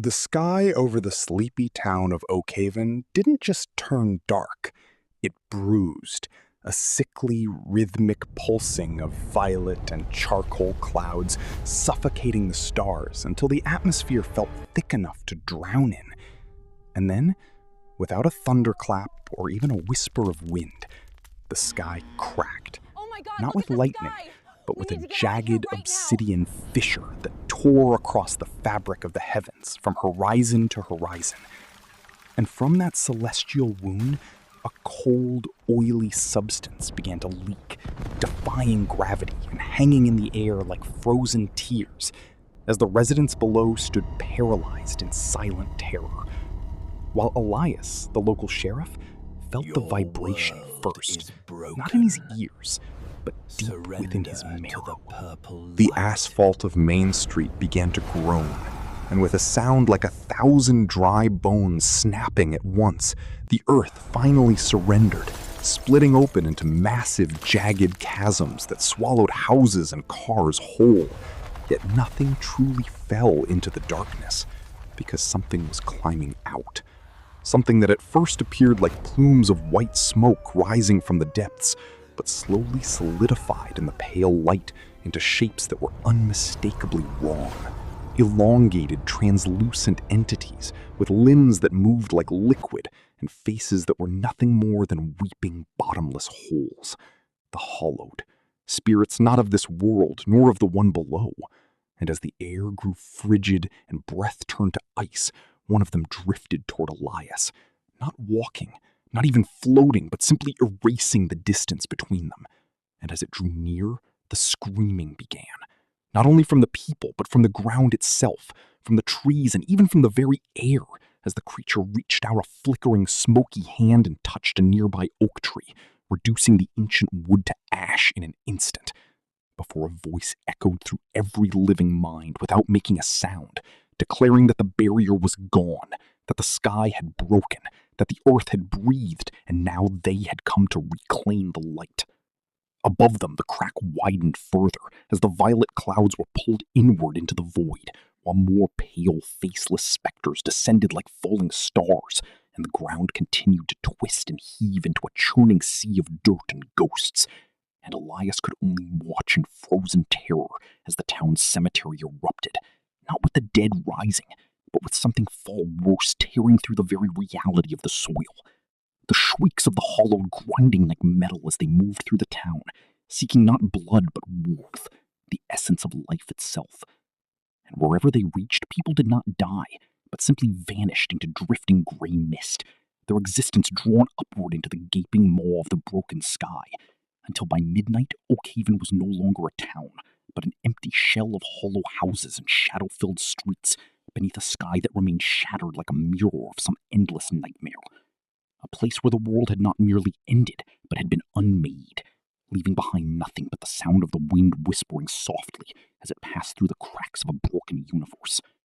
The sky over the sleepy town of Oakhaven didn't just turn dark, it bruised, a sickly, rhythmic pulsing of violet and charcoal clouds suffocating the stars until the atmosphere felt thick enough to drown in. And then, without a thunderclap or even a whisper of wind, the sky cracked. Oh my God, Not look with at the lightning, sky. but We with need a to get out of here jagged right now. obsidian fissure that tore across the fabric of the heavens from horizon to horizon. And from that celestial wound, a cold, oily substance began to leak, defying gravity and hanging in the air like frozen tears, as the residents below stood paralyzed in silent terror. While Elias, the local sheriff, felt the vibration first, not in his ears, but deep within his marrow. The asphalt of Main Street began to groan, and with a sound like 1,000 dry bones snapping at once, the earth finally surrendered, splitting open into massive, jagged chasms that swallowed houses and cars whole. Yet nothing truly fell into the darkness, because something was climbing out. Something that at first appeared like plumes of white smoke rising from the depths, but slowly solidified in the pale light into shapes that were unmistakably wrong. Elongated, translucent entities with limbs that moved like liquid and faces that were nothing more than weeping, bottomless holes. The hollowed, spirits not of this world nor of the one below. And as the air grew frigid and breath turned to ice, one of them drifted toward Elias, not walking, not even floating, but simply erasing the distance between them. And as it drew near, the screaming began. Not only from the people, but from the ground itself, from the trees, and even from the very air, as the creature reached out a flickering, smoky hand and touched a nearby oak tree, reducing the ancient wood to ash in an instant, before a voice echoed through every living mind without making a sound, declaring that the barrier was gone, that the sky had broken, that the earth had breathed, and now they had come to reclaim the light. Above them, the crack widened further as the violet clouds were pulled inward into the void, while more pale, faceless specters descended like falling stars, and the ground continued to twist and heave into a churning sea of dirt and ghosts. And Elias could only watch in frozen terror as the town's cemetery erupted, not with the dead rising, but with something far worse tearing through the very reality of the soil. The shrieks of the hollowed grinding like metal as they moved through the town, seeking not blood but warmth, the essence of life itself. And wherever they reached, people did not die, but simply vanished into drifting gray mist, their existence drawn upward into the gaping maw of the broken sky, until by midnight Oakhaven was no longer a town, but an empty shell of hollow houses and shadow-filled streets beneath a sky that remained shattered like a mirror of some endless nightmare. A place where the world had not merely ended, but had been unmade, leaving behind nothing but the sound of the wind whispering softly as it passed through the cracks of a broken universe.